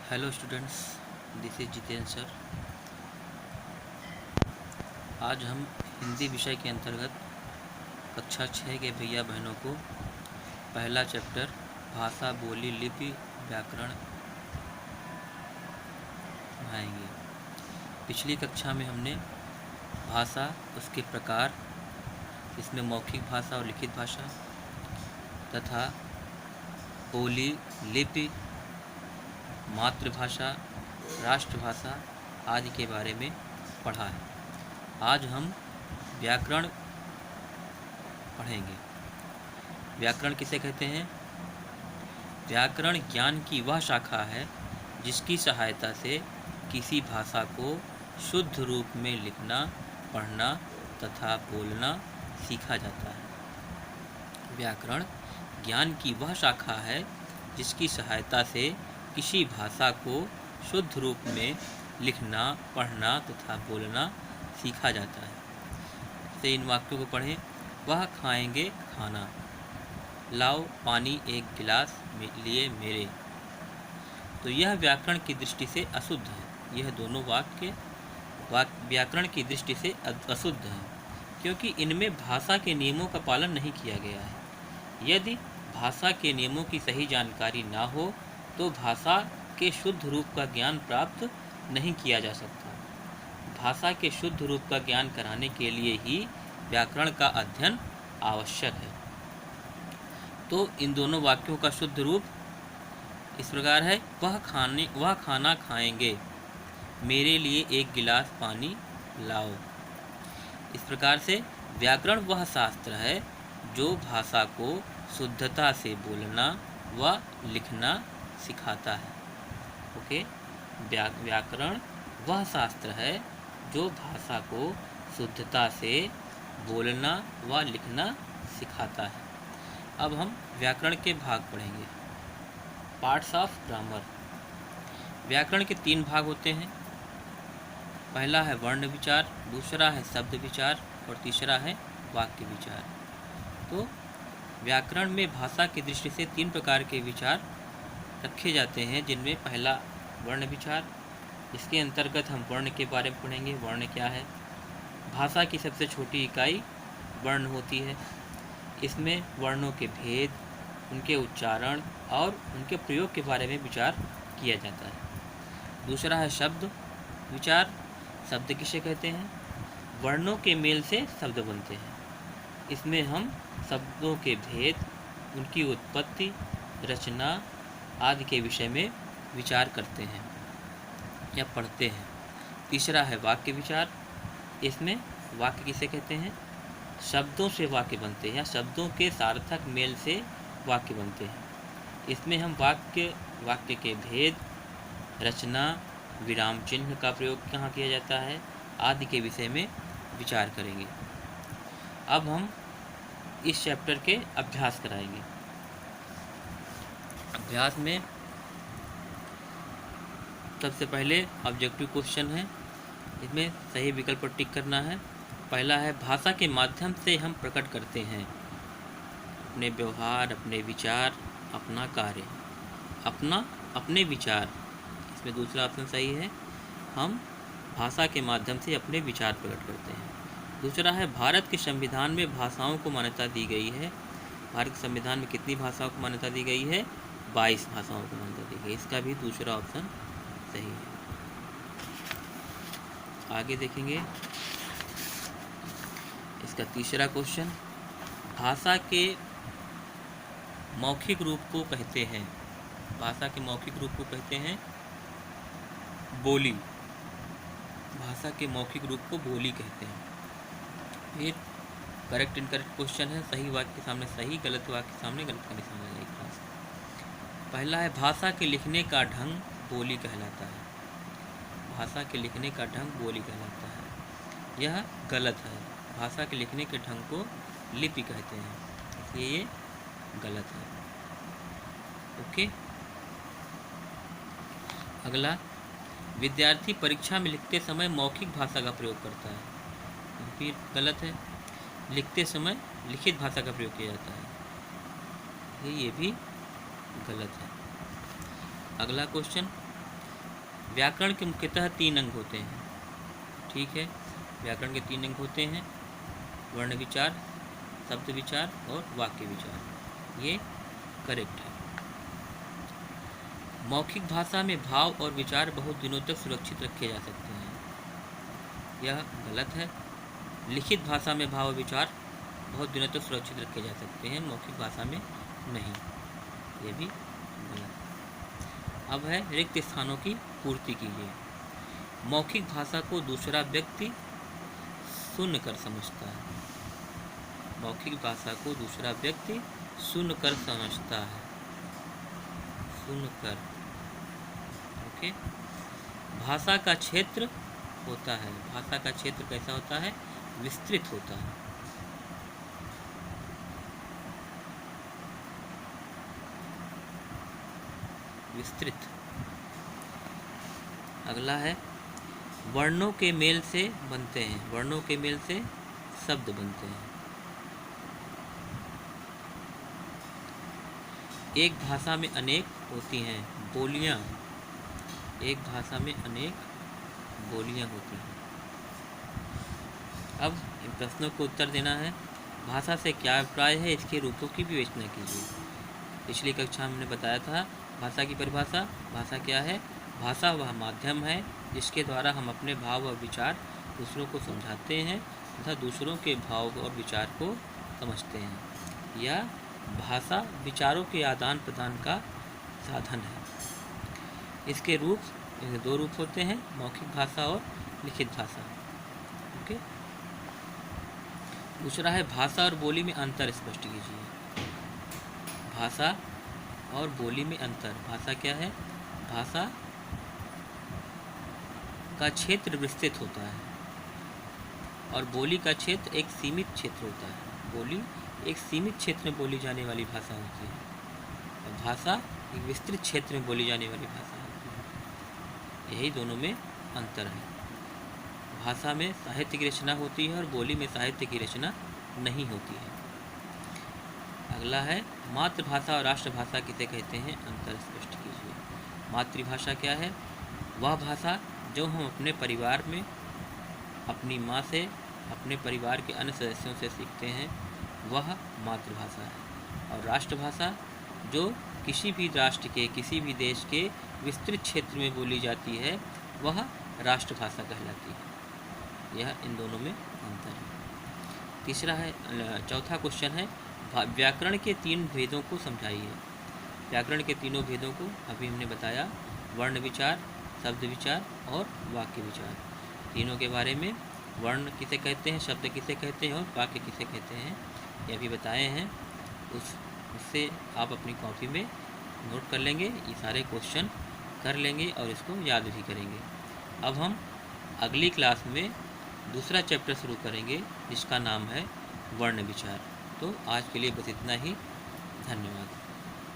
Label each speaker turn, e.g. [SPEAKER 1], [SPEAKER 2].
[SPEAKER 1] Hello students, this is Jitendra sir. आज हम हिंदी विषय के अंतर्गत कक्षा 6 के भैया बहनों को पहला चैप्टर भाषा, बोली, लिपि, व्याकरण पढ़ाएंगे। पिछली कक्षा में हमने भाषा, उसके प्रकार, इसमें मौखिक भाषा और लिखित भाषा तथा बोली, लिपि, मातृभाषा, राष्ट्रभाषा आदि के बारे में पढ़ा है। आज हम व्याकरण पढ़ेंगे। व्याकरण किसे कहते हैं? व्याकरण ज्ञान की वह शाखा है जिसकी सहायता से किसी भाषा को शुद्ध रूप में लिखना, पढ़ना तथा बोलना सीखा जाता है। व्याकरण ज्ञान की वह शाखा है जिसकी सहायता से किसी भाषा को शुद्ध रूप में लिखना, पढ़ना तथा बोलना सीखा जाता है। से इन वाक्यों को पढ़ें। वह खाएंगे खाना, लाओ पानी एक गिलास लिए मेरे। तो यह व्याकरण की दृष्टि से अशुद्ध है। यह दोनों वाक्य व्याकरण की दृष्टि से अशुद्ध है, क्योंकि इनमें भाषा के नियमों का पालन नहीं किया गया है। यदि भाषा के नियमों की सही जानकारी ना हो तो भाषा के शुद्ध रूप का ज्ञान प्राप्त नहीं किया जा सकता। भाषा के शुद्ध रूप का ज्ञान कराने के लिए ही व्याकरण का अध्ययन आवश्यक है। तो इन दोनों वाक्यों का शुद्ध रूप इस प्रकार है। वह खाना खाएंगे, मेरे लिए एक गिलास पानी लाओ। इस प्रकार से व्याकरण वह शास्त्र है जो भाषा को शुद्धता से बोलना व लिखना सिखाता है। ओके, व्याकरण वह शास्त्र है जो भाषा को शुद्धता से बोलना व लिखना सिखाता है। अब हम व्याकरण के भाग पढ़ेंगे। Parts of grammar. व्याकरण के 3 भाग होते हैं। पहला है वर्ण विचार, दूसरा है शब्द विचार और तीसरा है वाक्य विचार। तो व्याकरण में भाषा की दृष्टि से 3 प्रकार के विचार रखे जाते हैं, जिनमें पहला वर्ण विचार। इसके अंतर्गत हम वर्ण के बारे में पढ़ेंगे। वर्ण क्या है? भाषा की सबसे छोटी इकाई वर्ण होती है। इसमें वर्णों के भेद, उनके उच्चारण और उनके प्रयोग के बारे में विचार किया जाता है। दूसरा है शब्द विचार। शब्द किसे कहते हैं? वर्णों के मेल से शब्द बनते हैं। इसमें हम शब्दों के भेद, उनकी उत्पत्ति, रचना आदि के विषय में विचार करते हैं या पढ़ते हैं। तीसरा है वाक्य विचार। इसमें वाक्य किसे कहते हैं? शब्दों से वाक्य बनते हैं या शब्दों के सार्थक मेल से वाक्य बनते हैं। इसमें हम वाक्य के भेद, रचना, विराम चिन्ह का प्रयोग कहाँ किया जाता है आदि के विषय में विचार करेंगे। अब हम इस चैप्टर के अभ्यास कराएंगे। अभ्यास में सबसे पहले ऑब्जेक्टिव क्वेश्चन है। इसमें सही विकल्प पर टिक करना है। पहला है भाषा के माध्यम से हम प्रकट करते हैं अपने व्यवहार, अपने विचार, अपना कार्य। अपने विचार, इसमें दूसरा ऑप्शन सही है। हम भाषा के माध्यम से अपने विचार प्रकट करते हैं। दूसरा है भारत के संविधान में भाषाओं को मान्यता दी गई है। भारत के संविधान में कितनी भाषाओं को मान्यता दी गई है? 22 भाषाओं को मान्यता दी गई। इसका भी दूसरा ऑप्शन सही है। आगे देखेंगे इसका तीसरा क्वेश्चन। भाषा के मौखिक रूप को कहते हैं। भाषा के मौखिक रूप को कहते हैं बोली। भाषा के मौखिक रूप को बोली कहते हैं। फिर करेक्ट इनकरेक्ट क्वेश्चन है। सही वाक्य के सामने सही, गलत वाक्य के सामने गलत का निशान लगाइए। पहला है भाषा के लिखने का ढंग बोली कहलाता है। भाषा के लिखने का ढंग बोली कहलाता है। यह गलत है। भाषा के लिखने के ढंग को लिपि कहते हैं, इसलिए ये गलत है। ओके, अगला, विद्यार्थी परीक्षा में लिखते समय मौखिक भाषा का प्रयोग करता है। फिर गलत है। लिखते समय लिखित भाषा का प्रयोग किया जाता है, ये भी गलत है। अगला क्वेश्चन, व्याकरण के मुख्यतः 3 अंग होते हैं। ठीक है, व्याकरण के 3 अंग होते हैं, वर्ण विचार, शब्द विचार और वाक्य विचार। ये करेक्ट है। मौखिक भाषा में भाव और विचार बहुत दिनों तक सुरक्षित रखे जा सकते हैं। यह गलत है। लिखित भाषा में भाव और विचार बहुत दिनों तक सुरक्षित रखे जा सकते हैं, मौखिक भाषा में नहीं। ये भी गलत। अब है रिक्त स्थानों की पूर्ति कीजिए। मौखिक भाषा को दूसरा व्यक्ति सुनकर समझता है। मौखिक भाषा को दूसरा व्यक्ति सुनकर समझता है। सुनकर। ओके। भाषा का क्षेत्र होता है। भाषा का क्षेत्र कैसा होता है? विस्तृत होता है। विस्तृत। अगला है वर्णों के मेल से बनते हैं। वर्णों के मेल से शब्द बनते हैं। एक भाषा में अनेक होती हैं बोलियां। एक भाषा में अनेक बोलियां होती हैं। अब इन प्रश्नों को उत्तर देना है। भाषा से क्या अभिप्राय है, इसके रूपों की विवेचना कीजिए। पिछली कक्षा में हमने बताया था भाषा की परिभाषा। भाषा क्या है? भाषा वह माध्यम है जिसके द्वारा हम अपने भाव और विचार दूसरों को समझाते हैं तथा दूसरों के भाव और विचार को समझते हैं। या भाषा विचारों के आदान प्रदान का साधन है। इसके रूप 2 रूप होते हैं, मौखिक भाषा और लिखित भाषा। ओके। दूसरा है भाषा और बोली में अंतर स्पष्ट कीजिए। भाषा और बोली में अंतर। भाषा क्या है? भाषा का क्षेत्र विस्तृत होता है और बोली का क्षेत्र एक सीमित क्षेत्र होता है। बोली एक सीमित क्षेत्र में बोली जाने वाली भाषा होती है और भाषा एक विस्तृत क्षेत्र में बोली जाने वाली भाषा होती है। यही दोनों में अंतर है। भाषा में साहित्य की रचना होती है और बोली में साहित्य की रचना नहीं होती है। अगला है मातृभाषा और राष्ट्रभाषा किसे कहते हैं, अंतर स्पष्ट कीजिए। मातृभाषा क्या है? वह भाषा जो हम अपने परिवार में अपनी माँ से, अपने परिवार के अन्य सदस्यों से सीखते हैं, वह मातृभाषा है। और राष्ट्रभाषा जो किसी भी राष्ट्र के, किसी भी देश के विस्तृत क्षेत्र में बोली जाती है, वह राष्ट्रभाषा कहलाती है। यह इन दोनों में अंतर है। तीसरा है, चौथा क्वेश्चन है व्याकरण के 3 भेदों को समझाइए। व्याकरण के तीनों भेदों को अभी हमने बताया, वर्ण विचार, शब्द विचार और वाक्य विचार। तीनों के बारे में, वर्ण किसे कहते हैं, शब्द किसे कहते हैं और वाक्य किसे कहते हैं, ये भी बताए हैं। उससे आप अपनी कॉपी में नोट कर लेंगे, ये सारे क्वेश्चन कर लेंगे और इसको याद भी करेंगे। अब हम अगली क्लास में दूसरा चैप्टर शुरू करेंगे जिसका नाम है वर्ण विचार। तो आज के लिए बस इतना ही। धन्यवाद।